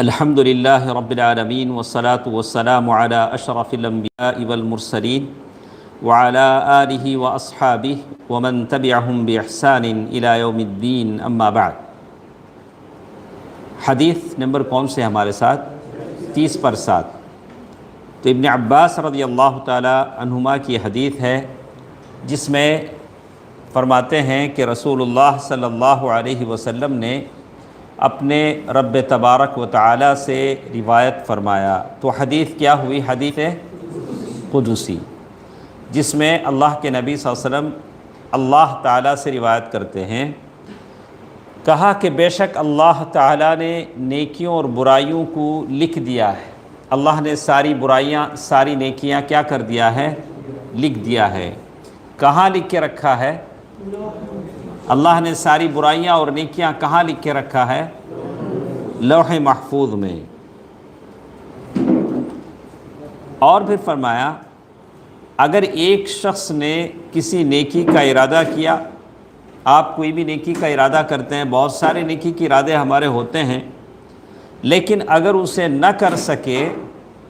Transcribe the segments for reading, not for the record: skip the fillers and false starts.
الحمد للہ رب العالمین والصلاة والسلام علی اشرف الانبیاء والمرسلین وعلی آلہ واصحابہ ومن تبعہم باحسان الی یوم الدین، اما بعد۔ حدیث نمبر کون سے ہمارے ساتھ؟ 30 پر 7۔ تو ابن عباس رضی اللہ تعالی عنہما کی حدیث ہے، جس میں فرماتے ہیں کہ رسول اللہ صلی اللہ علیہ وسلم نے اپنے رب تبارک و تعالی سے روایت فرمایا۔ تو حدیث کیا ہوئی؟ حدیث قدسی، جس میں اللہ کے نبی صلی اللہ علیہ وسلم اللہ تعالی سے روایت کرتے ہیں۔ کہا کہ بے شک اللہ تعالی نے نیکیوں اور برائیوں کو لکھ دیا ہے۔ اللہ نے ساری برائیاں ساری نیکیاں کیا کر دیا ہے؟ لکھ دیا ہے۔ کہاں لکھ کے رکھا ہے؟ اللہ نے ساری برائیاں اور نیکیاں کہاں لکھ کے رکھا ہے؟ لوح محفوظ میں۔ اور پھر فرمایا اگر ایک شخص نے کسی نیکی کا ارادہ کیا، آپ کوئی بھی نیکی کا ارادہ کرتے ہیں، بہت سارے نیکی کے ارادے ہمارے ہوتے ہیں، لیکن اگر اسے نہ کر سکے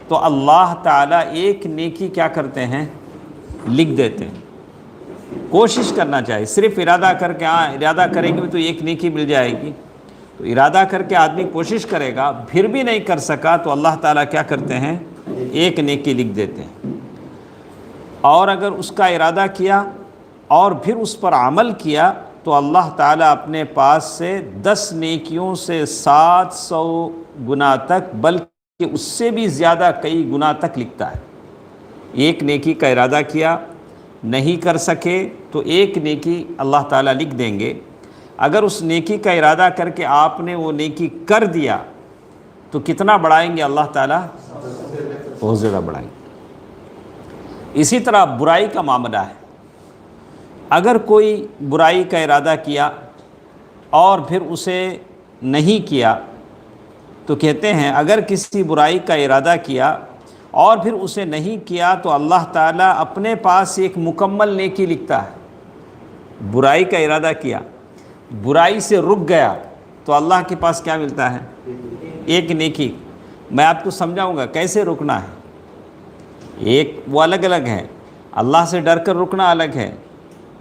تو اللہ تعالیٰ ایک نیکی کیا کرتے ہیں؟ لکھ دیتے ہیں۔ کوشش کرنا چاہیے، صرف ارادہ کر کے ارادہ کریں گے تو ایک نیکی مل جائے گی، تو ارادہ کر کے آدمی کوشش کرے گا، پھر بھی نہیں کر سکا تو اللہ تعالیٰ کیا کرتے ہیں؟ ایک نیکی لکھ دیتے ہیں۔ اور اگر اس کا ارادہ کیا اور پھر اس پر عمل کیا تو اللہ تعالیٰ اپنے پاس سے 10 نیکیوں سے 700 گنا تک، بلکہ اس سے بھی زیادہ کئی گنا تک لکھتا ہے۔ ایک نیکی کا ارادہ کیا، نہیں کر سکے تو ایک نیکی اللہ تعالیٰ لکھ دیں گے۔ اگر اس نیکی کا ارادہ کر کے آپ نے وہ نیکی کر دیا تو کتنا بڑھائیں گے اللہ تعالیٰ؟ بہت زیادہ بڑھائیں گے۔ اسی طرح برائی کا معاملہ ہے۔ اگر کوئی برائی کا ارادہ کیا اور پھر اسے نہیں کیا تو کہتے ہیں اگر کسی برائی کا ارادہ کیا اور پھر اسے نہیں کیا تو اللہ تعالیٰ اپنے پاس ایک مکمل نیکی لکھتا ہے۔ برائی کا ارادہ کیا، برائی سے رک گیا تو اللہ کے پاس کیا ملتا ہے؟ ایک نیکی۔ میں آپ کو سمجھاؤں گا کیسے رکنا ہے۔ ایک وہ الگ الگ ہے، اللہ سے ڈر کر رکنا الگ ہے۔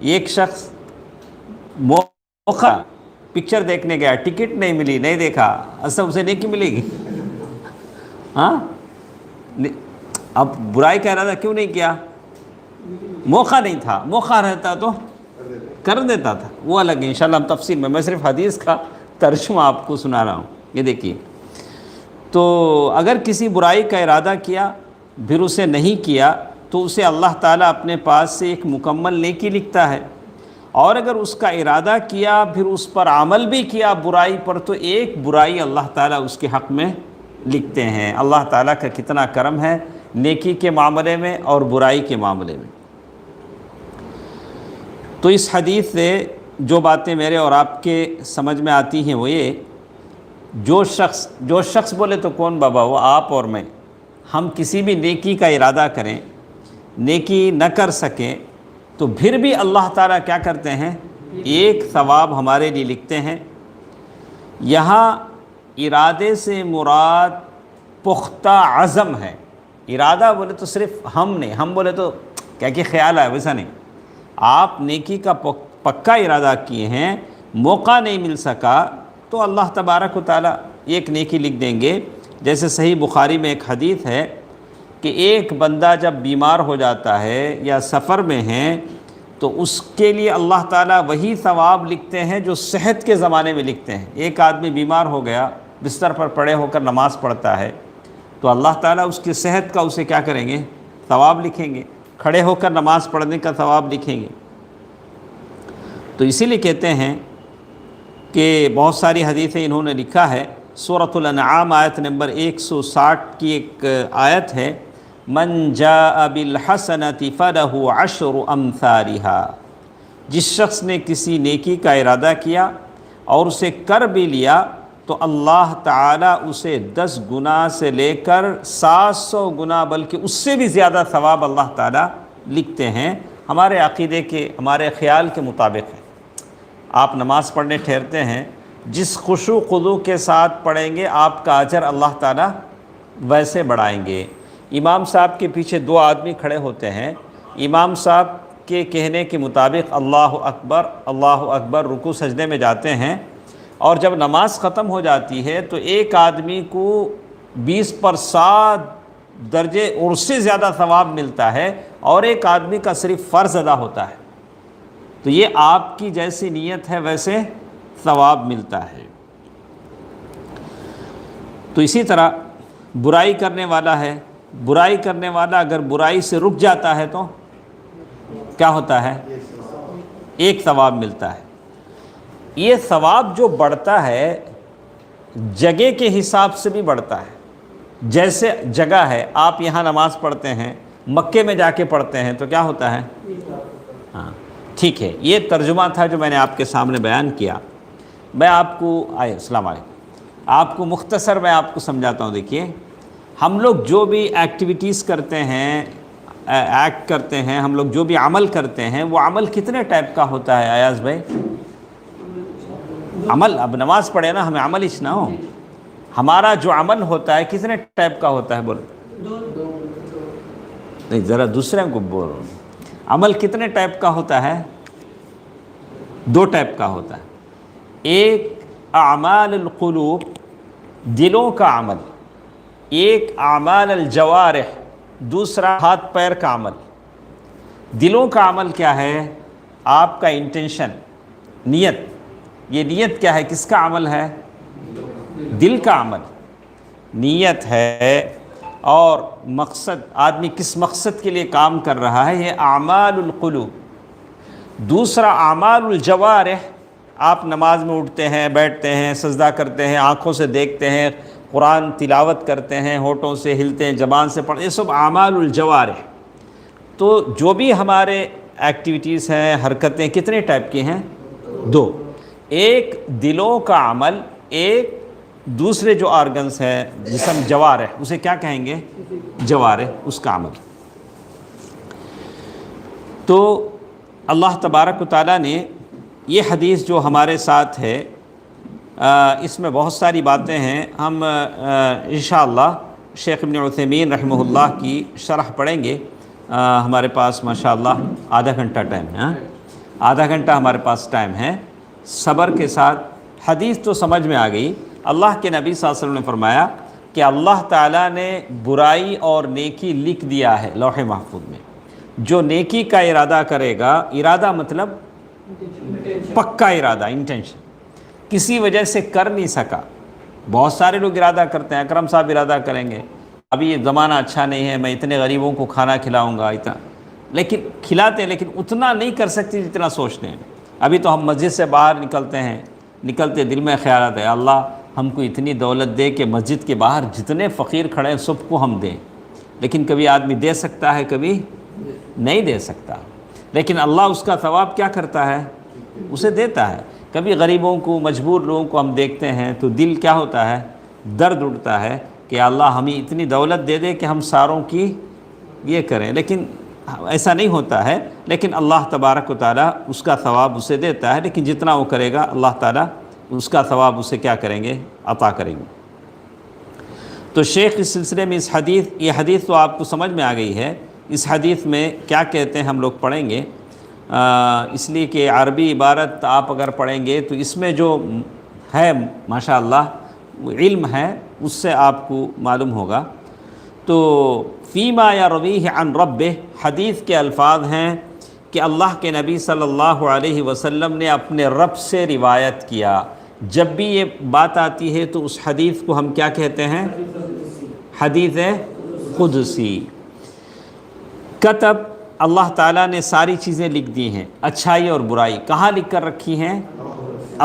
ایک شخص موقع پکچر دیکھنے گیا، ٹکٹ نہیں ملی، نہیں دیکھا، اصل اسے نیکی ملے گی؟ ہاں، اب برائی کا ارادہ کیوں نہیں کیا؟ موقع نہیں تھا، موقع رہتا تو کر دیتا تھا، وہ الگ ہے۔ انشاءاللہ ہم تفصیل میں صرف حدیث کا ترجمہ آپ کو سنا رہا ہوں۔ یہ دیکھیے، تو اگر کسی برائی کا ارادہ کیا پھر اسے نہیں کیا تو اسے اللہ تعالیٰ اپنے پاس سے ایک مکمل نیکی لکھتا ہے، اور اگر اس کا ارادہ کیا پھر اس پر عمل بھی کیا برائی پر تو ایک برائی اللہ تعالیٰ اس کے حق میں لکھتے ہیں۔ اللہ تعالیٰ کا کتنا کرم ہے نیکی کے معاملے میں اور برائی کے معاملے میں۔ تو اس حدیث سے جو باتیں میرے اور آپ کے سمجھ میں آتی ہیں وہ یہ، جو شخص بولے تو کون بابا؟ وہ آپ اور میں۔ ہم کسی بھی نیکی کا ارادہ کریں، نیکی نہ کر سکیں تو پھر بھی اللہ تعالیٰ کیا کرتے ہیں؟ ایک ثواب ہمارے لیے لکھتے ہیں۔ یہاں ارادے سے مراد پختہ عزم ہے۔ ارادہ بولے تو صرف ہم بولے تو کیا کہ خیال ہے، ویسا نہیں۔ آپ نیکی کا پکا ارادہ کیے ہیں، موقع نہیں مل سکا تو اللہ تبارک و تعالیٰ ایک نیکی لکھ دیں گے۔ جیسے صحیح بخاری میں ایک حدیث ہے کہ ایک بندہ جب بیمار ہو جاتا ہے یا سفر میں ہے تو اس کے لیے اللہ تعالیٰ وہی ثواب لکھتے ہیں جو صحت کے زمانے میں لکھتے ہیں۔ ایک آدمی بیمار ہو گیا، بستر پر پڑے ہو کر نماز پڑھتا ہے تو اللہ تعالیٰ اس کی صحت کا اسے کیا کریں گے؟ ثواب لکھیں گے، کھڑے ہو کر نماز پڑھنے کا ثواب لکھیں گے۔ تو اسی لیے کہتے ہیں کہ بہت ساری حدیثیں انہوں نے لکھا ہے۔ سورۃ الانعام آیت نمبر 160 کی ایک آیت ہے، من جاء بالحسنۃ فلہ عشر امثالها۔ جس شخص نے کسی نیکی کا ارادہ کیا اور اسے کر بھی لیا تو اللہ تعالیٰ اسے 10 گنا سے لے کر 700 گنا بلکہ اس سے بھی زیادہ ثواب اللہ تعالیٰ لکھتے ہیں۔ ہمارے عقیدے کے، ہمارے خیال کے مطابق ہے۔ آپ نماز پڑھنے ٹھہرتے ہیں جس خشوع خضوع کے ساتھ پڑھیں گے آپ کا اجر اللہ تعالیٰ ویسے بڑھائیں گے۔ امام صاحب کے پیچھے دو آدمی کھڑے ہوتے ہیں، امام صاحب کے کہنے کے مطابق اللہ اکبر رکوع سجدے میں جاتے ہیں، اور جب نماز ختم ہو جاتی ہے تو ایک آدمی کو 20% درجے اور اس سے زیادہ ثواب ملتا ہے، اور ایک آدمی کا صرف فرض ادا ہوتا ہے۔ تو یہ آپ کی جیسی نیت ہے ویسے ثواب ملتا ہے۔ تو اسی طرح برائی کرنے والا ہے، برائی کرنے والا اگر برائی سے رک جاتا ہے تو کیا ہوتا ہے؟ ایک ثواب ملتا ہے۔ یہ ثواب جو بڑھتا ہے جگہ کے حساب سے بھی بڑھتا ہے۔ جیسے جگہ ہے، آپ یہاں نماز پڑھتے ہیں، مکے میں جا کے پڑھتے ہیں تو کیا ہوتا ہے؟ ہاں ٹھیک ہے، یہ ترجمہ تھا جو میں نے آپ کے سامنے بیان کیا۔ میں آپ کو السلام علیکم، آپ کو مختصر میں آپ کو سمجھاتا ہوں۔ دیکھیے، ہم لوگ جو بھی ایکٹیویٹیز کرتے ہیں، ایکٹ کرتے ہیں، ہم لوگ جو بھی عمل کرتے ہیں، وہ عمل کتنے ٹائپ کا ہوتا ہے ایاز بھائی؟ عمل، اب نماز پڑھے نا، ہمیں عمل ہی نہ ہو، ہمارا جو عمل ہوتا ہے کتنے ٹائپ کا ہوتا ہے؟ بولو نہیں، ذرا دوسرے کو بولو، عمل کتنے ٹائپ کا ہوتا ہے؟ دو ٹائپ کا ہوتا ہے۔ ایک اعمال القلوب، دلوں کا عمل، ایک اعمال الجوارح، دوسرا ہاتھ پیر کا عمل۔ دلوں کا عمل کیا ہے؟ آپ کا انٹینشن، نیت۔ یہ نیت کیا ہے؟ کس کا عمل ہے؟ دل کا عمل، نیت ہے، اور مقصد، آدمی کس مقصد کے لیے کام کر رہا ہے، یہ اعمال القلوب۔ دوسرا اعمال الجوارح، آپ نماز میں اٹھتے ہیں، بیٹھتے ہیں، سجدہ کرتے ہیں، آنکھوں سے دیکھتے ہیں، قرآن تلاوت کرتے ہیں، ہونٹوں سے ہلتے ہیں، زبان سے پڑھتے ہیں، یہ سب اعمال الجوارح۔ تو جو بھی ہمارے ایکٹیویٹیز ہیں، حرکتیں، کتنے ٹائپ کی ہیں؟ دو، ایک دلوں کا عمل، ایک دوسرے جو آرگنز ہیں جسم، جوارح، اسے کیا کہیں گے؟ جوارح، اس کا عمل۔ تو اللہ تبارک و تعالیٰ نے یہ حدیث جو ہمارے ساتھ ہے، اس میں بہت ساری باتیں ہیں۔ ہم انشاءاللہ شیخ ابن عثیمین رحمہ اللہ کی شرح پڑھیں گے۔ ہمارے پاس ماشاءاللہ آدھا گھنٹہ ٹائم ہے، آدھا گھنٹہ ہمارے پاس ٹائم ہے۔ صبر کے ساتھ حدیث تو سمجھ میں آ گئی۔ اللہ کے نبی صلی اللہ علیہ وسلم نے فرمایا کہ اللہ تعالیٰ نے برائی اور نیکی لکھ دیا ہے لوح محفوظ میں۔ جو نیکی کا ارادہ کرے گا، ارادہ مطلب پکا ارادہ، انٹینشن، کسی وجہ سے کر نہیں سکا۔ بہت سارے لوگ ارادہ کرتے ہیں، اکرم صاحب ارادہ کریں گے ابھی یہ زمانہ اچھا نہیں ہے، میں اتنے غریبوں کو کھانا کھلاؤں گا، اتنا، لیکن کھلاتے ہیں، لیکن اتنا نہیں کر سکتے جتنا سوچتے ہیں۔ ابھی تو ہم مسجد سے باہر نکلتے ہیں، نکلتے دل میں خیالات ہے، اللہ ہم کو اتنی دولت دے کہ مسجد کے باہر جتنے فقیر کھڑے ہیں سب کو ہم دیں۔ لیکن کبھی آدمی دے سکتا ہے، کبھی نہیں دے سکتا، لیکن اللہ اس کا ثواب کیا کرتا ہے؟ اسے دیتا ہے۔ کبھی غریبوں کو، مجبور لوگوں کو ہم دیکھتے ہیں تو دل کیا ہوتا ہے؟ درد اٹھتا ہے کہ اللہ ہمیں اتنی دولت دے دے کہ ہم ساروں کی یہ کریں، لیکن ایسا نہیں ہوتا ہے۔ لیکن اللہ تبارک و تعالیٰ اس کا ثواب اسے دیتا ہے، لیکن جتنا وہ کرے گا اللہ تعالیٰ اس کا ثواب اسے کیا کریں گے؟ عطا کریں گے۔ تو شیخ اس سلسلے میں یہ حدیث تو آپ کو سمجھ میں آ گئی ہے۔ اس حدیث میں کیا کہتے ہیں ہم لوگ پڑھیں گے، اس لیے کہ عربی عبارت آپ اگر پڑھیں گے تو اس میں جو ہے ماشاءاللہ علم ہے اس سے آپ کو معلوم ہوگا۔ تو فیما یرویہ عن ربہ، حدیث کے الفاظ ہیں کہ اللہ کے نبی صلی اللہ علیہ وسلم نے اپنے رب سے روایت کیا۔ جب بھی یہ بات آتی ہے تو اس حدیث کو ہم کیا کہتے ہیں؟ حدیث قدسی۔ کتب، اللہ تعالیٰ نے ساری چیزیں لکھ دی ہیں، اچھائی اور برائی کہاں لکھ کر رکھی ہیں؟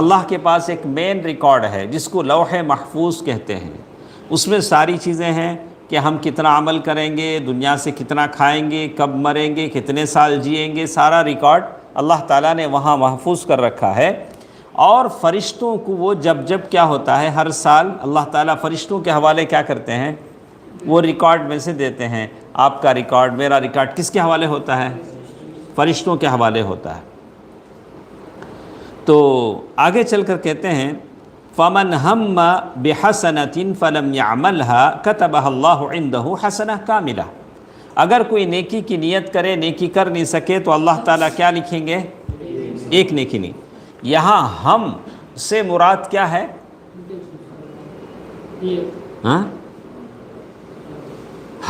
اللہ کے پاس ایک مین ریکارڈ ہے جس کو لوح محفوظ کہتے ہیں۔ اس میں ساری چیزیں ہیں کہ ہم کتنا عمل کریں گے، دنیا سے کتنا کھائیں گے، کب مریں گے، کتنے سال جئیں گے، سارا ریکارڈ اللہ تعالیٰ نے وہاں محفوظ کر رکھا ہے۔ اور فرشتوں کو وہ جب کیا ہوتا ہے، ہر سال اللہ تعالیٰ فرشتوں کے حوالے کیا کرتے ہیں؟ وہ ریکارڈ میں سے دیتے ہیں۔ آپ کا ریکارڈ، میرا ریکارڈ کس کے حوالے ہوتا ہے؟ فرشتوں کے حوالے ہوتا ہے۔ تو آگے چل کر کہتے ہیں فمن ہم بحسنۃ فلم يعملها كتبها اللہ عنده حسنہ کاملہ، اگر کوئی نیکی کی نیت کرے نیکی کر نہیں سکے تو اللہ تعالیٰ کیا لکھیں گے؟ ایک نیکی نہیں۔ یہاں ہم سے مراد کیا ہے؟ ہاں،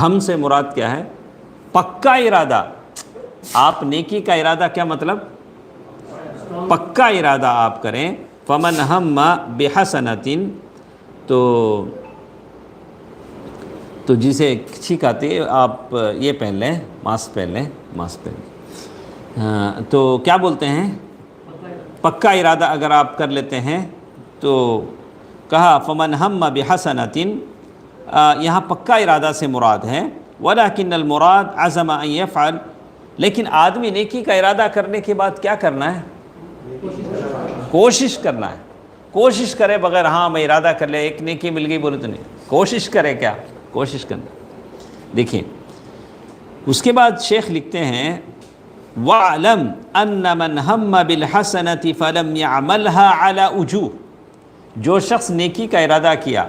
ہم سے مراد کیا ہے؟ پکا ارادہ۔ آپ نیکی کا ارادہ کیا مطلب؟ پکا ارادہ آپ کریں۔ فمن ہم بحسنۃ، تو جسے چھینک آتی ہے آپ یہ پہن لیں، ماسک پہن لیں، ماسک پہن لیں، تو کیا بولتے ہیں؟ پکا ارادہ اگر آپ کر لیتے ہیں تو کہا فمن ہم بحسنۃ، یہاں پکا ارادہ سے مراد ہے، ولکن المراد عزم ان یفعل، لیکن آدمی نیکی کا ارادہ کرنے کے بعد کیا کرنا ہے؟ کوشش کرنا ہے۔ کوشش کرے بغیر ہاں میں ارادہ کر لے ایک نیکی مل گئی بولے تو نہیں، کوشش کرے، کیا کوشش کرنا۔ دیکھیں اس کے بعد شیخ لکھتے ہیں وَاعْلَمْ أَنَّ مَنْ هَمَّ بِالْحَسَنَةِ فَلَمْ يَعْمَلْهَا عَلَى وُجُوهٍ، جو شخص نیکی کا ارادہ کیا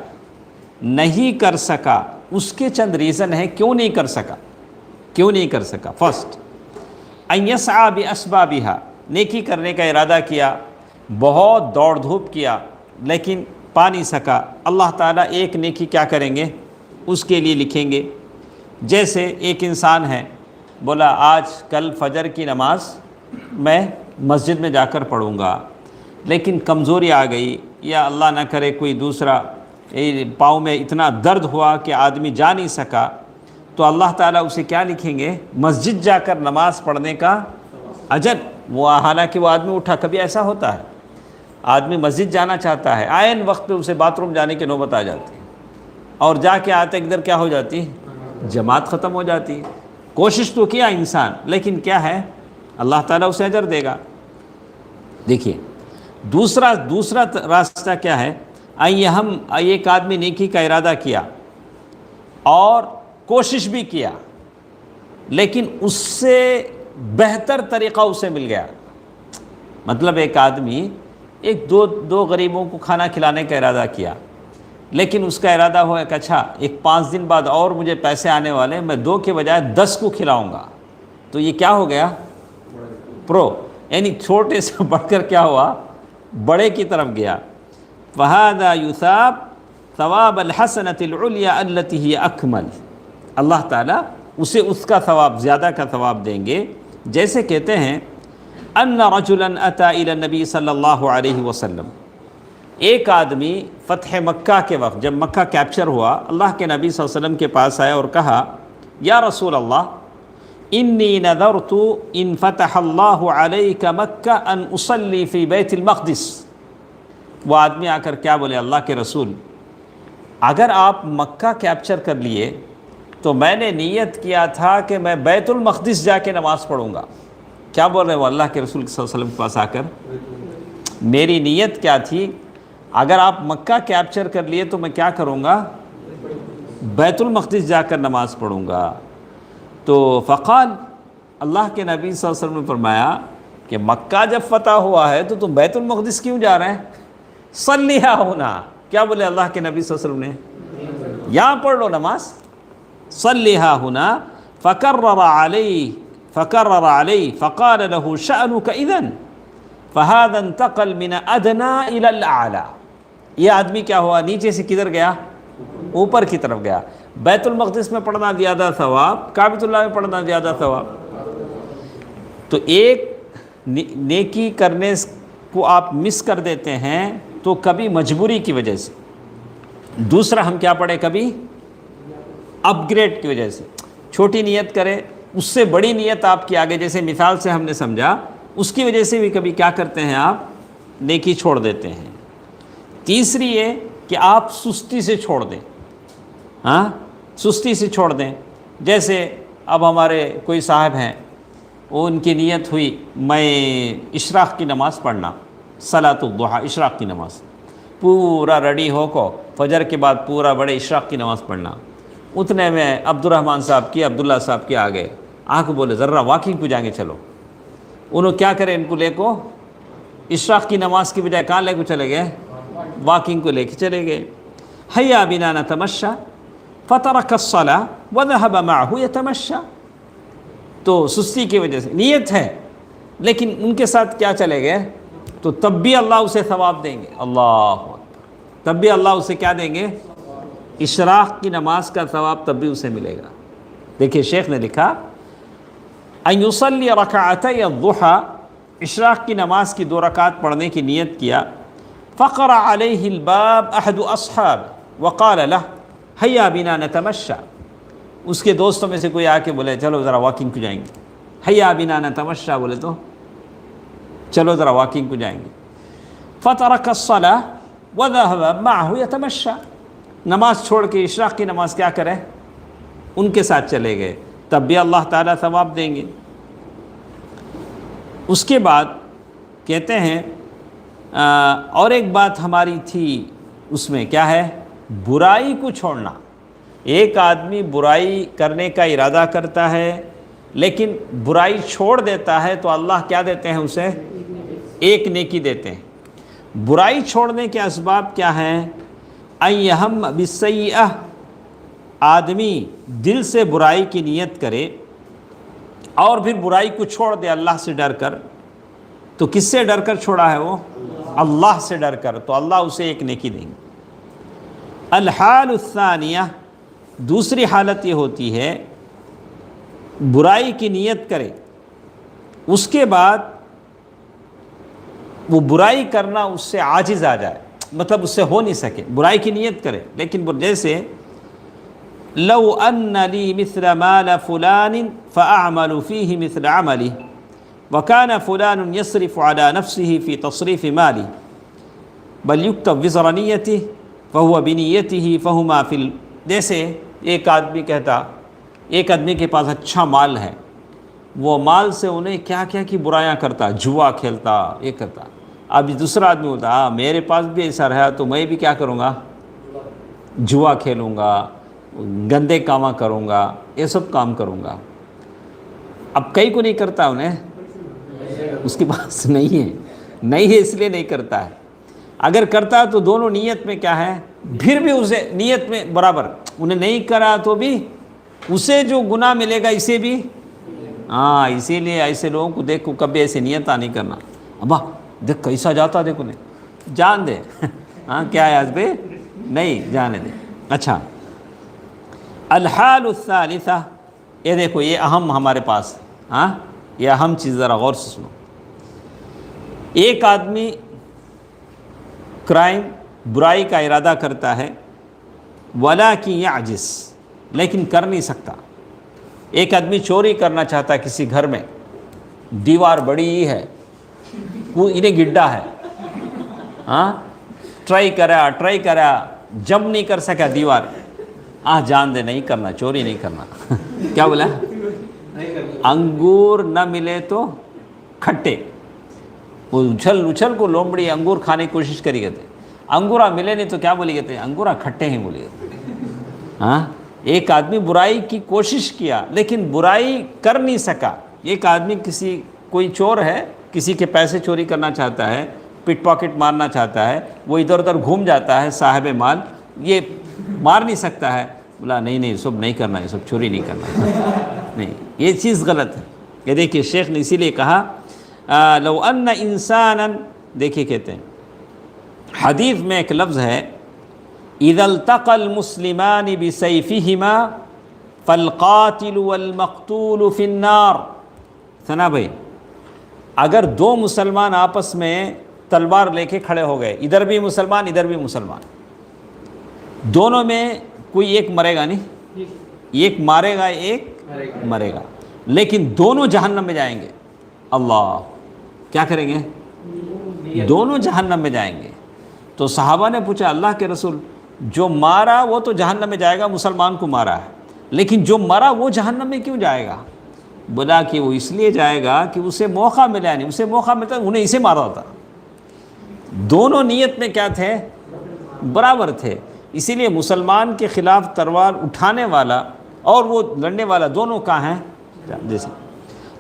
نہیں کر سکا، اس کے چند ریزن ہیں کیوں نہیں کر سکا، کیوں نہیں کر سکا۔ فرسٹ ان یسعی باسبابها، نیکی کرنے کا ارادہ کیا، بہت دوڑ دھوپ کیا لیکن پا نہیں سکا، اللہ تعالیٰ ایک نیکی کیا کریں گے؟ اس کے لیے لکھیں گے۔ جیسے ایک انسان ہے، بولا آج کل فجر کی نماز میں مسجد میں جا کر پڑھوں گا، لیکن کمزوری آ گئی یا اللہ نہ کرے کوئی دوسرا پاؤں میں اتنا درد ہوا کہ آدمی جا نہیں سکا، تو اللہ تعالیٰ اسے کیا لکھیں گے؟ مسجد جا کر نماز پڑھنے کا اجر۔ وہ حالانکہ وہ آدمی اٹھا، کبھی ایسا ہوتا ہے آدمی مسجد جانا چاہتا ہے، عین وقت پہ اسے باتھ روم جانے کی نوبت آ جاتی ہے، اور جا کے آتے ادھر کیا ہو جاتی؟ جماعت ختم ہو جاتی ہے۔ کوشش تو کیا انسان، لیکن کیا ہے؟ اللہ تعالیٰ اسے اجر دے گا۔ دیکھیے دوسرا راستہ کیا ہے؟ ہم ایک آدمی نیکی کا ارادہ کیا اور کوشش بھی کیا، لیکن اس سے بہتر طریقہ اسے مل گیا۔ مطلب ایک آدمی دو غریبوں کو کھانا کھلانے کا ارادہ کیا، لیکن اس کا ارادہ ہوا کہ اچھا 5 دن بعد اور مجھے پیسے آنے والے، میں 2 کے بجائے 10 کو کھلاؤں گا، تو یہ کیا ہو گیا؟ پرو، یعنی چھوٹے سے بڑھ کر کیا ہوا؟ بڑے کی طرف گیا۔ فَهَذَا يُثَابُ ثَوَابَ الْحَسَنَةِ الْعُلْيَا الَّتِي هِيَ أَكْمَلُ، اللہ تعالیٰ اسے اس کا ثواب، زیادہ کا ثواب دیں گے۔ جیسے کہتے ہیں أَنَّ رَجُلًا أَتَى إِلَى النَّبِي صلی اللہ علیہ وسلم، ایک آدمی فتح مکہ کے وقت جب مکہ کیپچر ہوا، اللہ کے نبی صلی اللہ علیہ وسلم کے پاس آیا اور کہا یا رسول اللہ انی نذرت ان فتح اللہ علیک مکہ ان اصلی فی بیت المقدس۔ وہ آدمی آ کر کیا بولے؟ اللہ کے رسول اگر آپ مکہ کیپچر کر لیے تو میں نے نیت کیا تھا کہ میں بیت المقدس جا کے نماز پڑھوں گا۔ کیا بول رہے ہیں وہ اللہ کے رسول صلی اللہ علیہ وسلم کے پاس آ کر؟ میری نیت کیا تھی؟ اگر آپ مکہ کیپچر کر لیے تو میں کیا کروں گا؟ بیت المقدس جا کر نماز پڑھوں گا۔ تو فقال، اللہ کے نبی صلی اللہ علیہ وسلم نے فرمایا کہ مکہ جب فتح ہوا ہے تو تم بیت المقدس کیوں جا رہے ہیں؟ صلیھا ہونا، کیا بولے اللہ کے نبی صلی اللہ علیہ وسلم نے؟ یہاں پڑھ لو نماز، صلیھا ہونا۔ فقرر علیہ فقال له شأنک اذن فہذا انتقل من ادنی الی الاعلی۔ یہ آدمی کیا ہوا؟ نیچے سے کدھر گیا؟ اوپر کی طرف گیا۔ بیت المقدس میں پڑھنا زیادہ ثواب، کعبۃ اللہ میں پڑھنا زیادہ ثواب۔ تو ایک نیکی کرنے کو آپ مس کر دیتے ہیں تو کبھی مجبوری کی وجہ سے، دوسرا ہم کیا پڑھے؟ کبھی اپ گریڈ کی وجہ سے چھوٹی نیت کرے، اس سے بڑی نیت آپ کی آگے، جیسے مثال سے ہم نے سمجھا، اس کی وجہ سے بھی کبھی کیا کرتے ہیں؟ آپ نیکی چھوڑ دیتے ہیں۔ تیسری یہ کہ آپ سستی سے چھوڑ دیں، ہاں سستی سے چھوڑ دیں۔ جیسے اب ہمارے کوئی صاحب ہیں، وہ ان کی نیت ہوئی میں اشراق کی نماز پڑھنا، صلاۃ الضحیٰ، اشراق کی نماز، پورا ریڈی ہو کو فجر کے بعد پورا بڑے اشراق کی نماز پڑھنا۔ اتنے میں عبد الرحمن صاحب کی، عبداللہ صاحب کے آگے آ کے بولے ذرا واکنگ پہ جائیں گے چلو۔ انہوں کیا کرے؟ ان کو لے کو اشراق کی نماز کی بجائے کہاں لے کو چلے گئے؟ واکنگ کو لے کے چلے گئے. حیا بنا نتمشى فترك الصلاة وذهب معه يتمشى. تو سستی کی وجہ سے نیت ہے لیکن ان کے ساتھ کیا چلے گئے تو تب بھی اللہ اسے ثواب دیں گے. اللہ اکبر. تب بھی اللہ اسے کیا دیں گے؟ اشراق کی نماز کا ثواب تب بھی اسے ملے گا. دیکھیے شیخ نے لکھا ان یصلی رکعتي الضحى، اشراق کی نماز کی 2 رکعت پڑھنے کی نیت کیا. فقرأ علیہ الباب احد اصحاب وقال له حیا بنا نتمشى. اس کے دوستوں میں سے کوئی آ کے بولے چلو ذرا واکنگ کو جائیں گے. حیا بنا نتمشى بولے تو چلو ذرا واکنگ کو جائیں گے. فترك الصلاة وذهب معه يتمشى. نماز چھوڑ کے اشراق کی نماز کیا کرے؟ ان کے ساتھ چلے گئے. تب بھی اللہ تعالیٰ ثواب دیں گے. اس کے بعد کہتے ہیں اور ایک بات ہماری تھی اس میں کیا ہے؟ برائی کو چھوڑنا. ایک آدمی برائی کرنے کا ارادہ کرتا ہے لیکن برائی چھوڑ دیتا ہے تو اللہ کیا دیتے ہیں اسے؟ ایک نیکی دیتے ہیں. برائی چھوڑنے کے اسباب کیا ہیں؟ ان یہم بالسیئہ، آدمی دل سے برائی کی نیت کرے اور پھر برائی کو چھوڑ دے اللہ سے ڈر کر. تو کس سے ڈر کر چھوڑا ہے وہ؟ اللہ سے ڈر کر، تو اللہ اسے ایک نیکی دیں گے. الحال الثانیہ، دوسری حالت یہ ہوتی ہے برائی کی نیت کرے اس کے بعد وہ برائی کرنا اس سے عاجز آ جائے، مطلب اس سے ہو نہیں سکے. برائی کی نیت کرے لیکن جیسے لو ان لی مثل مال فلان فاعمل فیہ مثل عملی وکان فلان یصرف علی نفسہ فی تصریف مالی بل یکتب وزر نیتہ فہو بنیتہ فہما فی جیسے ایک آدمی کہتا ایک آدمی کے پاس اچھا مال ہے، وہ مال سے انہیں کیا کیا کی برائیاں کرتا، جوا کھیلتا، یہ کرتا. اب دوسرا آدمی ہوتا میرے پاس بھی ایسا رہا تو میں بھی کیا کروں گا؟ جوا کھیلوں گا، گندے کام کروں گا، یہ سب کام کروں گا. اب کئی کو نہیں کرتا، انہیں اس کے پاس نہیں ہے اس لیے نہیں کرتا ہے. اگر کرتا تو دونوں نیت میں کیا ہے؟ پھر بھی اسے نیت میں برابر، انہیں نہیں کرا تو بھی اسے جو گناہ ملے گا اسے بھی. اسی لیے ایسے لوگوں کو دیکھو کبھی ایسے نیت نہیں کرنا. ابا دیکھ کیسا جاتا، دیکھو نہیں جان دے. کیا ہے آج بھائی؟ نہیں جانے دے. اچھا الحال الثالثہ، یہ دیکھو یہ اہم ہمارے پاس، یہ اہم چیز ذرا غور سے سنو. ایک آدمی کرائم برائی کا ارادہ کرتا ہے ولیکن یعجز، لیکن کر نہیں سکتا. ایک آدمی چوری کرنا چاہتا ہے کسی گھر میں، دیوار بڑی ہے، وہ انہیں گڈھا ہے، ٹرائی کرا جم نہیں کر سکا دیوار. جان دے نہیں کرنا، چوری نہیں کرنا. کیا بولا؟ انگور نہ ملے تو کھٹے، وہ اچھل کو لومڑی انگور کھانے کی کوشش کری گئے تھے. انگورا ملے نہیں تو کیا بولی گئے تھے؟ انگورا کھٹے ہیں بولی گئے تھے. ایک آدمی برائی کی کوشش کیا لیکن برائی کر نہیں سکا. ایک آدمی کوئی چور ہے، کسی کے پیسے چوری کرنا چاہتا ہے، پٹ پاکٹ مارنا چاہتا ہے، وہ ادھر ادھر گھوم جاتا ہے صاحب مال، یہ مار نہیں سکتا ہے. بولا نہیں سب نہیں کرنا، یہ سب چوری نہیں کرنا. نہیں، یہ چیز غلط ہے. یہ دیکھیے شیخ نے اسی لیے کہا لو ان انسانا، دیکھیے کہتے ہیں حدیث میں ایک لفظ ہے اذا التقى المسلمان بسيفهما فالقاتل والمقتول في النار. سنا بھائی، اگر 2 مسلمان آپس میں تلوار لے کے کھڑے ہو گئے، ادھر بھی مسلمان ادھر بھی مسلمان، دونوں میں کوئی ایک مرے گا نہیں، ایک مارے گا ایک مرے گا، لیکن دونوں جہنم میں جائیں گے. اللہ کیا کریں گے؟ دونوں جہنم میں جائیں گے. تو صحابہ نے پوچھا اللہ کے رسول، جو مارا وہ تو جہنم میں جائے گا، مسلمان کو مارا ہے، لیکن جو مرا وہ جہنم میں کیوں جائے گا؟ بولا کہ وہ اس لیے جائے گا کہ اسے موقع ملا نہیں، اسے موقع ملتا انہیں اسے مارا ہوتا. دونوں نیت میں کیا تھے؟ برابر تھے. اسی لیے مسلمان کے خلاف تلوار اٹھانے والا اور وہ لڑنے والا دونوں کہاں ہیں؟ جیسے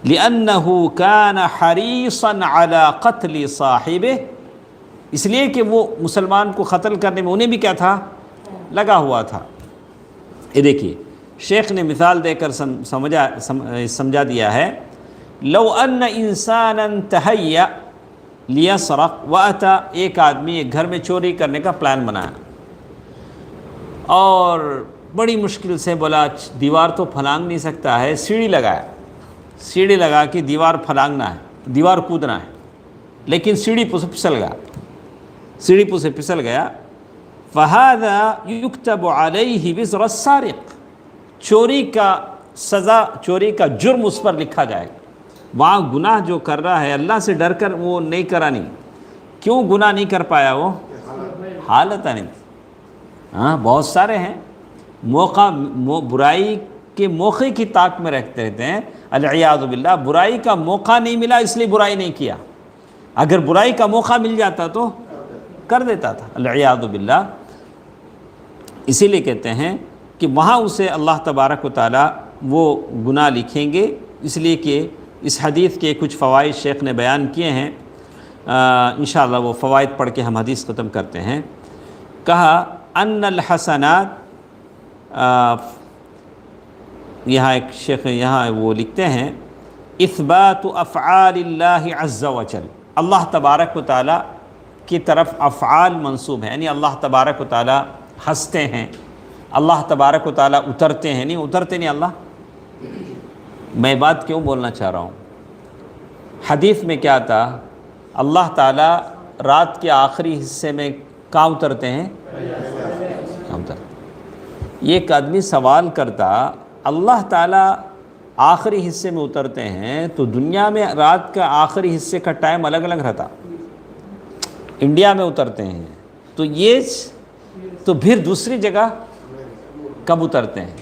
لِأَنَّهُ كَانَ حَرِيصًا عَلَى قَتْلِ صَاحِبِهِ اس لیے کہ وہ مسلمان کو قتل کرنے میں انہیں بھی کیا تھا، لگا ہوا تھا۔ یہ دیکھیے شیخ نے مثال دے کر سمجھا دیا ہے، لو ان انسانا تہیأ لیسرق واتى، ایک آدمی ایک گھر میں چوری کرنے کا پلان بنایا اور بڑی مشکل سے بولا دیوار تو پھلانگ نہیں سکتا ہے، سیڑھی لگایا، سیڑھی لگا کے دیوار پھلانگنا ہے، دیوار کودنا ہے، لیکن سیڑھی سے پھسل گیا، سیڑھی سے پھسل گیا، فَهَذَا يُكْتَبُ عَلَيْهِ وِزْرَ السَّارِقِ، چوری کا سزا، چوری کا جرم اس پر لکھا جائے گا۔ وہاں گناہ جو کر رہا ہے اللہ سے ڈر کر وہ نہیں کرا، نہیں کیوں گناہ نہیں کر پایا، وہ حالت نہیں تھی۔ ہاں بہت سارے ہیں برائی کے موقع کی طاق میں رہتے ہیں، العیاذ باللہ، برائی کا موقع نہیں ملا اس لیے برائی نہیں کیا، اگر برائی کا موقع مل جاتا تو کر دیتا تھا، العیاذ باللہ۔ اسی لیے کہتے ہیں کہ وہاں اسے اللہ تبارک و تعالی وہ گناہ لکھیں گے، اس لیے کہ اس حدیث کے کچھ فوائد شیخ نے بیان کیے ہیں، انشاءاللہ وہ فوائد پڑھ کے ہم حدیث ختم کرتے ہیں۔ کہا ان الحسنات، یہاں ایک شیخ یہاں وہ لکھتے ہیں، اثبات افعال اللہ عز وجل، اللہ تبارک و تعالی کی طرف افعال منسوب ہیں، یعنی اللہ تبارک و تعالی ہنستے ہیں، اللہ تبارک و تعالی اترتے ہیں، نہیں اترتے نہیں اللہ۔ میں بات کیوں بولنا چاہ رہا ہوں، حدیث میں کیا تھا، اللہ تعالی رات کے آخری حصے میں کہاں اترتے ہیں، یہ ایک آدمی سوال کرتا، اللہ تعالیٰ آخری حصے میں اترتے ہیں تو دنیا میں رات کا آخری حصے کا ٹائم الگ الگ رہتا، انڈیا میں اترتے ہیں تو پھر دوسری جگہ کب اترتے ہیں؟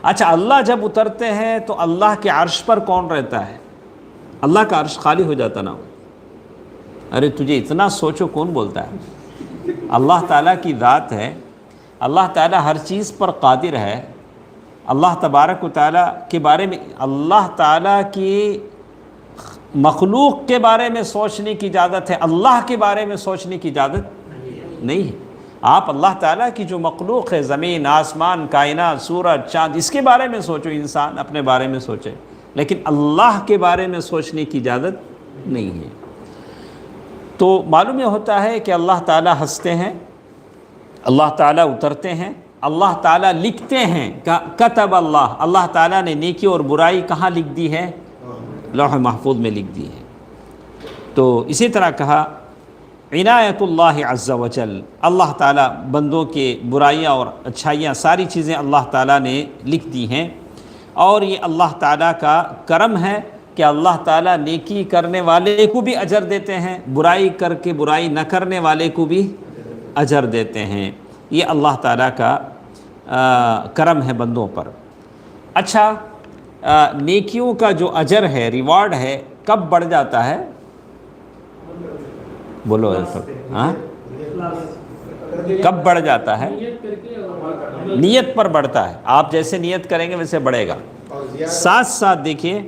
اچھا اللہ جب اترتے ہیں تو اللہ کے عرش پر کون رہتا ہے؟ اللہ کا عرش خالی ہو جاتا نا۔ ارے تجھے اتنا سوچو، کون بولتا ہے؟ اللہ تعالیٰ کی ذات ہے، اللہ تعالیٰ ہر چیز پر قادر ہے، اللہ تبارک و تعالیٰ کے بارے میں، اللہ تعالیٰ کی مخلوق کے بارے میں سوچنے کی اجازت ہے، اللہ کے بارے میں سوچنے کی اجازت نہیں ہے۔ آپ اللہ تعالیٰ کی جو مخلوق ہے، زمین، آسمان، کائنات، سورج، چاند، اس کے بارے میں سوچو، انسان اپنے بارے میں سوچے، لیکن اللہ کے بارے میں سوچنے کی اجازت نہیں ہے۔ تو معلوم یہ ہوتا ہے کہ اللہ تعالیٰ ہنستے ہیں، اللہ تعالیٰ اترتے ہیں، اللہ تعالیٰ لکھتے ہیں، کتب اللہ، اللہ تعالیٰ نے نیکی اور برائی کہاں لکھ دی ہے؟ لوح محفوظ میں لکھ دی ہے۔ تو اسی طرح کہا عنایت اللہ عز وجل، اللہ تعالیٰ بندوں کے برائیاں اور اچھائیاں ساری چیزیں اللہ تعالیٰ نے لکھ دی ہیں، اور یہ اللہ تعالیٰ کا کرم ہے کہ اللہ تعالیٰ نیکی کرنے والے کو بھی اجر دیتے ہیں، برائی کر کے برائی نہ کرنے والے کو بھی اجر دیتے ہیں، یہ اللہ تعالیٰ کا کرم ہے بندوں پر۔ اچھا نیکیوں کا جو اجر ہے، ریوارڈ ہے، کب بڑھ جاتا ہے؟ بولو ہاں، کب بڑھ جاتا ہے؟ نیت پر بڑھتا ہے، آپ جیسے نیت کریں گے ویسے بڑھے گا۔ ساتھ ساتھ دیکھیے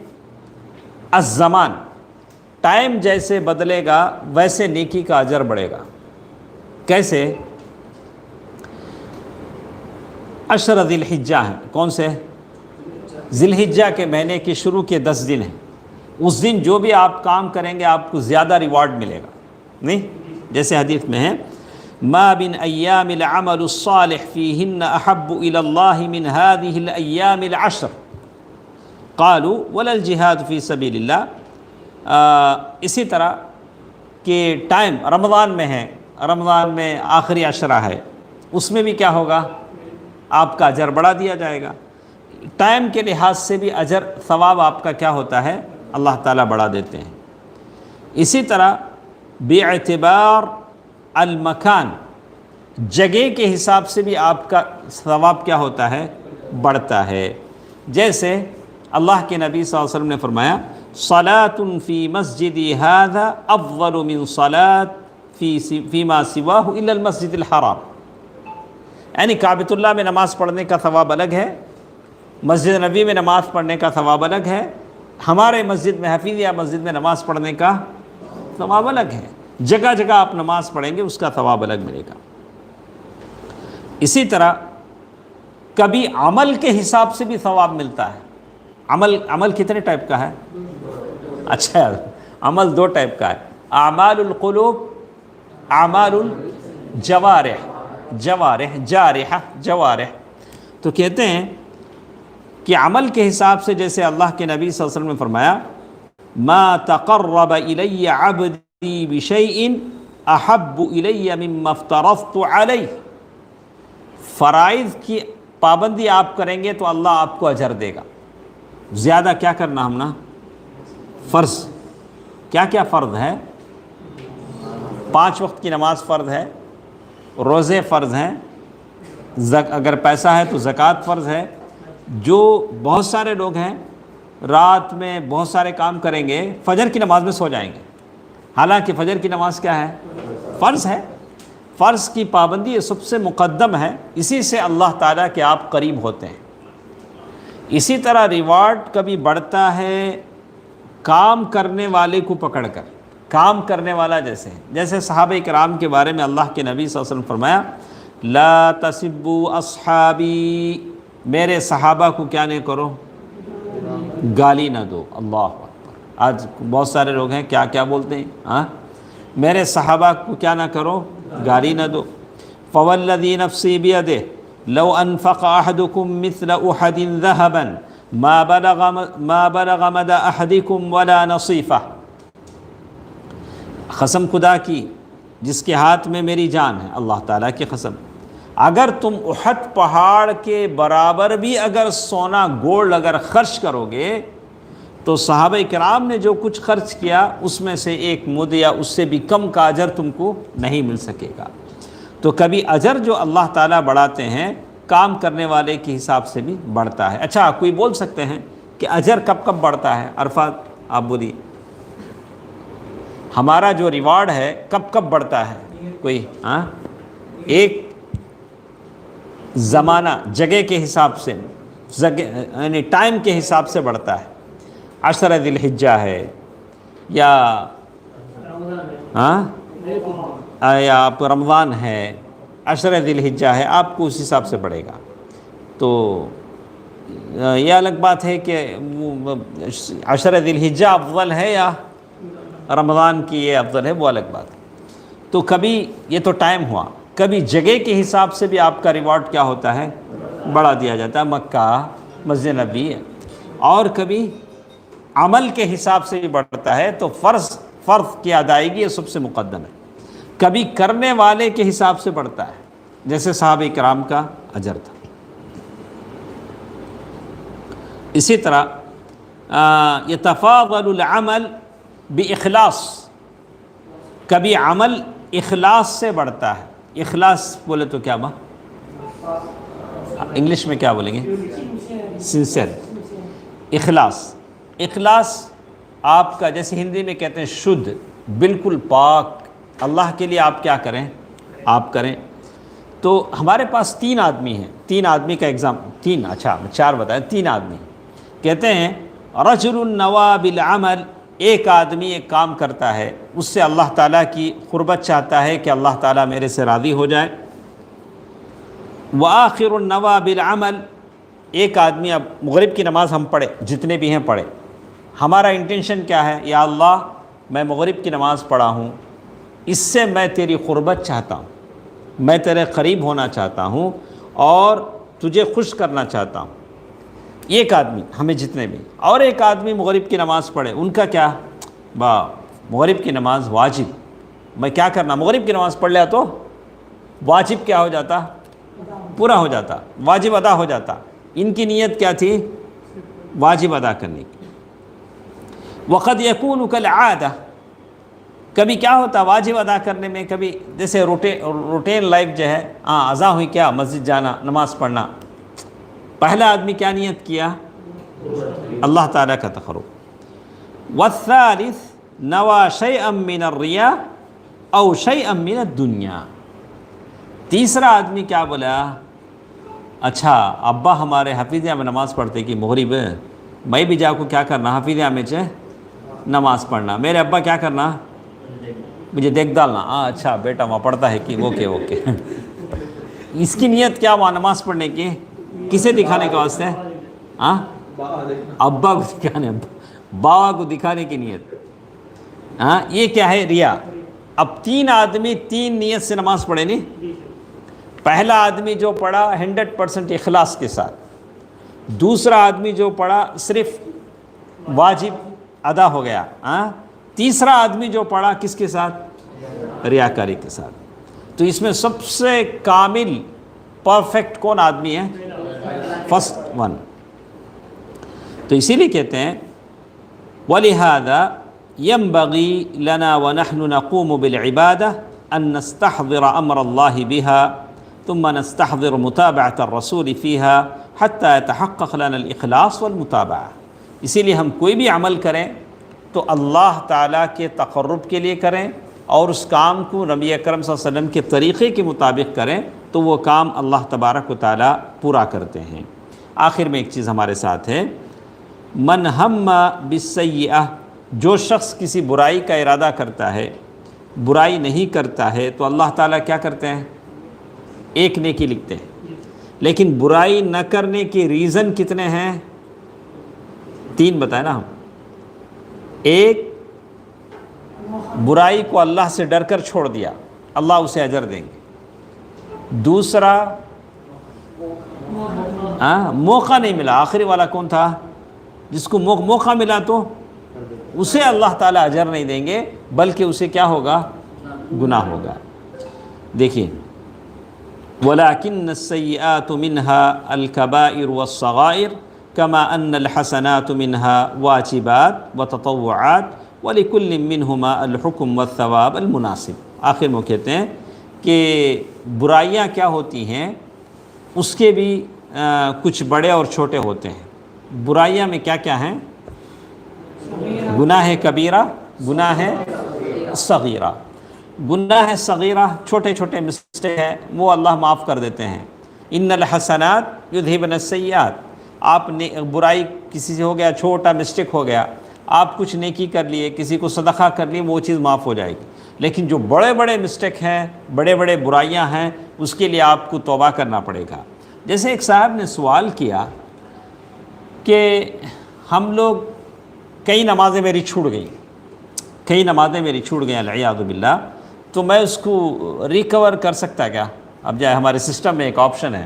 الزمان، ٹائم جیسے بدلے گا ویسے نیکی کا اجر بڑھے گا۔ کیسے؟ عشر ذی الحجہ ہیں، کون سے؟ ذی الحجہ کے مہینے کے شروع کے 10 دن ہیں، اس دن جو بھی آپ کام کریں گے آپ کو زیادہ ریوارڈ ملے گا، نہیں؟ جیسے حدیث میں ہے ما من ایام العمل الصالح فیہن احب الی اللہ من هذه الایام العشر قالوا ولا الجہاد فی سبیل اللہ۔ اسی طرح کہ ٹائم رمضان میں ہے، رمضان میں آخری عشرہ ہے، اس میں بھی کیا ہوگا؟ آپ کا اجر بڑھا دیا جائے گا۔ ٹائم کے لحاظ سے بھی اجر ثواب آپ کا کیا ہوتا ہے؟ اللہ تعالیٰ بڑھا دیتے ہیں۔ اسی طرح باعتبار المکان، جگہ کے حساب سے بھی آپ کا ثواب کیا ہوتا ہے؟ بڑھتا ہے۔ جیسے اللہ کے نبی صلی اللہ علیہ وسلم نے فرمایا صلاۃ فی مسجدی ھذا افضل من صلاۃ فیما سواہ الا المسجد الحرام، یعنی کعبۃ اللہ میں نماز پڑھنے کا ثواب الگ ہے، مسجد نبی میں نماز پڑھنے کا ثواب الگ ہے، ہمارے مسجد میں حفیظیہ مسجد میں نماز پڑھنے کا ثواب الگ ہے۔ جگہ جگہ آپ نماز پڑھیں گے اس کا ثواب الگ ملے گا۔ اسی طرح کبھی عمل کے حساب سے بھی ثواب ملتا ہے۔ عمل کتنے ٹائپ کا ہے؟ اچھا، عمل دو ٹائپ کا ہے، اعمال القلوب، اعمال الجوارح، جوارح۔ تو کہتے ہیں کہ عمل کے حساب سے جیسے اللہ کے نبی صلی اللہ علیہ وسلم نے فرمایا ما تقرب الی عبدی بشیء احب الی مما افترضت علیہ، فرائض کی پابندی آپ کریں گے تو اللہ آپ کو اجر دے گا۔ زیادہ کیا کرنا ہم نا؟ فرض۔ کیا کیا فرض ہے؟ 5 وقت کی نماز فرض ہے، روزے فرض ہیں، اگر پیسہ ہے تو زکوٰۃ فرض ہے۔ جو بہت سارے لوگ ہیں رات میں بہت سارے کام کریں گے، فجر کی نماز میں سو جائیں گے، حالانکہ فجر کی نماز کیا ہے؟ فرض ہے۔ فرض کی پابندی یہ سب سے مقدم ہے، اسی سے اللہ تعالیٰ کے آپ قریب ہوتے ہیں۔ اسی طرح ریوارڈ کبھی بڑھتا ہے کام کرنے والے کو پکڑ کر، کام کرنے والا جیسے صحابہ کرام کے بارے میں اللہ کے نبی صلی اللہ علیہ وسلم فرمایا لا تسبوا اصحابی، میرے صحابہ کو کیا نہیں کرو؟ گالی نہ دو۔ اللہ اکبر، آج بہت سارے لوگ ہیں کیا کیا بولتے ہیں، ہاں میرے صحابہ کو کیا نہ کرو؟ گالی نہ دو۔ فوالذی نفسی بیدہ لو انفق احدکم مثل احد ذہبا ما بلغ مد احدکم ولا نصیفہ، قسم خدا کی جس کے ہاتھ میں میری جان ہے، اللہ تعالیٰ کی قسم، اگر تم احد پہاڑ کے برابر بھی اگر سونا گولڈ اگر خرچ کرو گے تو صحابہ کرام نے جو کچھ خرچ کیا اس میں سے ایک مد یا اس سے بھی کم کا اجر تم کو نہیں مل سکے گا۔ تو کبھی اجر جو اللہ تعالیٰ بڑھاتے ہیں کام کرنے والے کے حساب سے بھی بڑھتا ہے۔ اچھا، کوئی بول سکتے ہیں کہ اجر کب کب بڑھتا ہے؟ عرفات آپ بولیے، ہمارا جو ریوارڈ ہے کب کب بڑھتا ہے؟ کوئی ایک زمانہ جگہ کے حساب سے، یعنی ٹائم کے حساب سے بڑھتا ہے۔ 10 ذی الحجہ ہے یا آپ رمضان ہے، 10 ذی الحجہ ہے، آپ کو اس حساب سے بڑھے گا۔ تو یہ الگ بات ہے کہ 10 ذی الحجہ افضل ہے یا رمضان کی یہ افضل ہے، وہ الگ بات ہے۔ تو کبھی یہ تو ٹائم ہوا، کبھی جگہ کے حساب سے بھی آپ کا ریوارڈ کیا ہوتا ہے؟ بڑھا دیا جاتا ہے، مکہ، مسجد نبی ہے۔ اور کبھی عمل کے حساب سے بھی بڑھتا ہے، تو فرض کی ادائیگی یہ سب سے مقدم ہے۔ کبھی کرنے والے کے حساب سے بڑھتا ہے، جیسے صحابہ کرام کا اجر تھا۔ اسی طرح یتفاضل العمل باخلاص، کبھی عمل اخلاص سے بڑھتا ہے۔ اخلاص بولے تو کیا انگلش میں کیا بولیں گے؟ سنسر۔ اخلاص آپ کا جیسے ہندی میں کہتے ہیں شدھ، بالکل پاک، اللہ کے لیے آپ کیا کریں؟ آپ کریں۔ تو ہمارے پاس 3 آدمی ہیں، 3 آدمی کا ایگزام، 4 بتائیں، 3 آدمی کہتے ہیں رجل نوى بالعمل، ایک آدمی ایک کام کرتا ہے، اس سے اللہ تعالیٰ کی قربت چاہتا ہے کہ اللہ تعالیٰ میرے سے راضی ہو جائے۔ وآخر نوى بالعمل، ایک آدمی، اب مغرب کی نماز ہم پڑھے، جتنے بھی ہیں پڑھے، ہمارا انٹینشن کیا ہے؟ یا اللہ میں مغرب کی نماز پڑھا ہوں، اس سے میں تیری قربت چاہتا ہوں، میں تیرے قریب ہونا چاہتا ہوں اور تجھے خوش کرنا چاہتا ہوں۔ ایک آدمی، ہمیں جتنے بھی، اور ایک آدمی مغرب کی نماز پڑھے، ان کا کیا؟ مغرب کی نماز واجب، میں کیا کرنا؟ مغرب کی نماز پڑھ لیا تو واجب کیا ہو جاتا؟ پورا ہو جاتا، واجب ادا ہو جاتا۔ ان کی نیت کیا تھی؟ واجب ادا کرنے کی۔ وقد یکون کالعادہ، کبھی کیا ہوتا واجب ادا کرنے میں، کبھی جیسے روٹین لائف جو ہے، اذان ہوئی کیا مسجد جانا، نماز پڑھنا، پہلا آدمی کیا نیت کیا؟ اللہ تعالیٰ کا تقرب۔ والثالث نوى شيئا من الرياء او شيئا من الدنيا، تیسرا آدمی کیا بولا؟ اچھا ابا ہمارے حفیظیہ میں نماز پڑھتے کہ مغرب، میں بھی جا کو کیا کرنا؟ حفیظیہ میں نماز پڑھنا، میرے ابا کیا کرنا؟ مجھے دیکھ ڈالنا، اچھا بیٹا وہاں پڑھتا ہے کہ اوکے اوکے اس کی نیت کیا وہاں نماز پڑھنے کی؟ کسے دکھانے کا واسطے؟ ہاں ابا کو دکھانے، بابا کو دکھانے کی نیت. ہاں یہ کیا ہے؟ ریا. اب 3 آدمی 3 نیت سے نماز پڑھے نہیں. پہلا آدمی جو پڑھا 100% اخلاص کے ساتھ، دوسرا آدمی جو پڑھا صرف واجب ادا ہو گیا، تیسرا آدمی جو پڑھا کس کے ساتھ؟ ریاکاری کے ساتھ. تو اس میں سب سے کامل پرفیکٹ کون آدمی ہے؟ First one. تو اسی لیے کہتے ہیں وَلِهَذَا يَنْبَغِي لَنَا وَنَحْنُ نَقُومُ بِالْعِبَادَةِ أَن نَسْتَحْضِرَ أَمْرَ اللَّهِ بِهَا ثُمَّ نَسْتَحْضِرُ مُتَابَعَةَ الرَّسُولِ فِيهَا حَتَّى يَتَحَقَّقَ لَنَا الْإِخْلَاص وَالْمُتَابَعَةِ. اسی لیے ہم کوئی بھی عمل کریں تو اللہ تعالیٰ کے تقرب کے لیے کریں، اور اس کام کو نبی اکرم صلی اللہ علیہ وسلم کے طریقے کے مطابق کریں تو وہ کام اللہ تبارک و تعالیٰ پورا کرتے ہیں. آخر میں ایک چیز ہمارے ساتھ ہے، من ہم بالسیئہ، جو شخص کسی برائی کا ارادہ کرتا ہے، برائی نہیں کرتا ہے، تو اللہ تعالیٰ کیا کرتے ہیں؟ ایک نیکی لکھتے ہیں. لیکن برائی نہ کرنے کے ریزن کتنے ہیں؟ 3 بتائیں نا ہم. ایک، برائی کو اللہ سے ڈر کر چھوڑ دیا، اللہ اسے اجر دیں گے. دوسرا موقع نہیں ملا. آخری والا کون تھا؟ جس کو موقع ملا تو اسے اللہ تعالیٰ اجر نہیں دیں گے، بلکہ اسے کیا ہوگا؟ گناہ ہوگا. دیکھیے وَلَكِنَّ السَّيِّئَاتُ مِنْهَا الْكَبَائِرُ وَالصَّغَائِرُ كَمَا أَنَّ الْحَسَنَاتُ مِنْهَا وَاجِبَاتُ وَتَطَوُّعَاتُ وَلِكُلٍّ مِّنْهُمَا الْحُكْمُ وَالثَّوَابُ الْمُنَاسِبُ. آخر میں کہتے ہیں کہ برائیاں کیا ہوتی ہیں، اس کے بھی کچھ بڑے اور چھوٹے ہوتے ہیں. برائیاں میں کیا کیا ہیں؟ گناہ کبیرہ، گناہ صغیرہ. گناہ صغیرہ چھوٹے چھوٹے مسٹیک ہے، وہ اللہ معاف کر دیتے ہیں. ان الحسنات یذہبن السیئات. آپ نے برائی کسی سے ہو گیا، چھوٹا مسٹیک ہو گیا، آپ کچھ نیکی کر لیے، کسی کو صدقہ کر لیے، وہ چیز معاف ہو جائے گی. لیکن جو بڑے بڑے مسٹیک ہیں، بڑے بڑے برائیاں ہیں، اس کے لیے آپ کو توبہ کرنا پڑے گا. جیسے ایک صاحب نے سوال کیا کہ ہم لوگ کئی نمازیں میری چھوٹ گئیں العیاذ باللہ، تو میں اس کو ریکور کر سکتا کیا؟ اب جائے ہمارے سسٹم میں ایک آپشن ہے،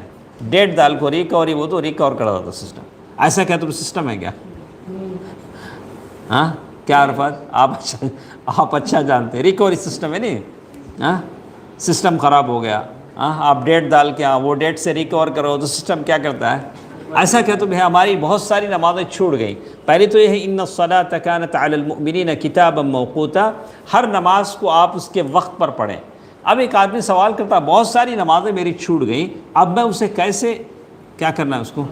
ڈیٹ ڈال کو ریکوری، وہ تو ریکور کر دیتا سسٹم. ایسا کیا تو سسٹم ہے کیا؟ ہاں کیا عرفات؟ آپ اچھا جانتے ہیں، ریکوری سسٹم ہے نہیں. ہاں سسٹم خراب ہو گیا، آپ ڈیٹ ڈال کے وہ ڈیٹ سے ریکور کرو تو سسٹم کیا کرتا ہے؟ ایسا کیا تو ہماری بہت ساری نمازیں چھوٹ گئیں. پہلی تو یہ ہے ان الصلاۃ کانت علی المؤمنین کتابا موقوتا، ہر نماز کو آپ اس کے وقت پر پڑھیں. اب ایک آدمی سوال کرتا بہت ساری نمازیں میری چھوٹ گئیں، اب میں اسے کیسے کیا کرنا ہے؟ اس کو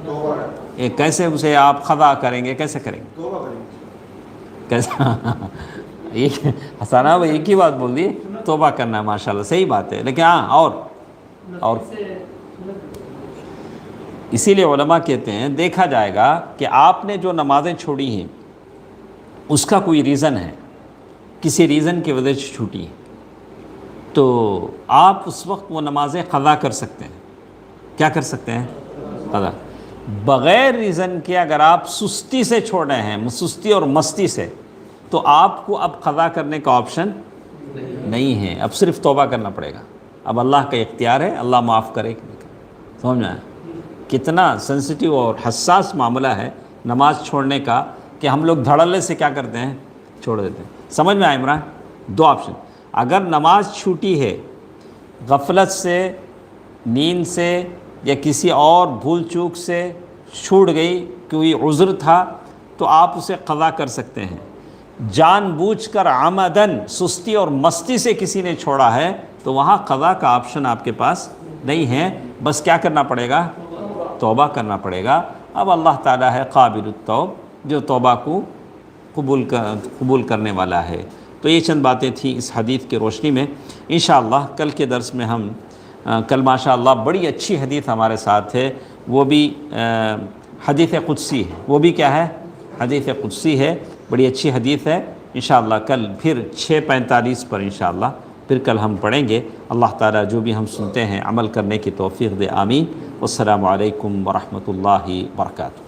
کیسے اسے آپ قضا کریں گے؟ کیسے کریں گے؟ کیسے؟ حسانہ بھائی ایک ہی بات بول دی، توبہ کرنا ہے. ماشاءاللہ صحیح بات ہے، لیکن اور اسی لیے علماء کہتے ہیں دیکھا جائے گا کہ آپ نے جو نمازیں چھوڑی ہیں اس کا کوئی ریزن ہے، کسی ریزن کی وجہ سے چھوٹی ہیں، تو آپ اس وقت وہ نمازیں قضا کر سکتے ہیں. کیا کر سکتے ہیں؟ قضا. بغیر ریزن کے اگر آپ سستی سے چھوڑ رہے ہیں، سستی اور مستی سے، تو آپ کو اب قضا کرنے کا آپشن نہیں ہے، اب صرف توبہ کرنا پڑے گا. اب اللہ کا اختیار ہے، اللہ معاف کرے. سمجھنا ہے کتنا سینسٹیو اور حساس معاملہ ہے نماز چھوڑنے کا، کہ ہم لوگ دھڑلے سے کیا کرتے ہیں؟ چھوڑ دیتے ہیں. سمجھ میں آئے عمران؟ 2 آپشن. اگر نماز چھوٹی ہے غفلت سے، نیند سے، یا کسی اور بھول چوک سے چھوٹ گئی، کوئی عذر تھا، تو آپ اسے قضا کر سکتے ہیں. جان بوجھ کر عمدن سستی اور مستی سے کسی نے چھوڑا ہے تو وہاں قضا کا آپشن آپ کے پاس نہیں ہے، بس کیا کرنا پڑے گا؟ توبہ کرنا پڑے گا. اب اللہ تعالیٰ ہے قابل التوب، جو توبہ کو قبول کرنے والا ہے. تو یہ چند باتیں تھیں اس حدیث کی روشنی میں. انشاءاللہ کل کے درس میں ہم کل ماشاءاللہ بڑی اچھی حدیث ہمارے ساتھ ہے، وہ بھی حدیث قدسی ہے. وہ بھی کیا ہے؟ حدیث قدسی ہے، بڑی اچھی حدیث ہے. انشاءاللہ کل پھر 6:45 پر انشاءاللہ پھر کل ہم پڑھیں گے۔ اللہ تعالیٰ جو بھی ہم سنتے ہیں عمل کرنے کی توفیق دے، آمین۔ والسلام علیکم ورحمۃ اللہ وبرکاتہ۔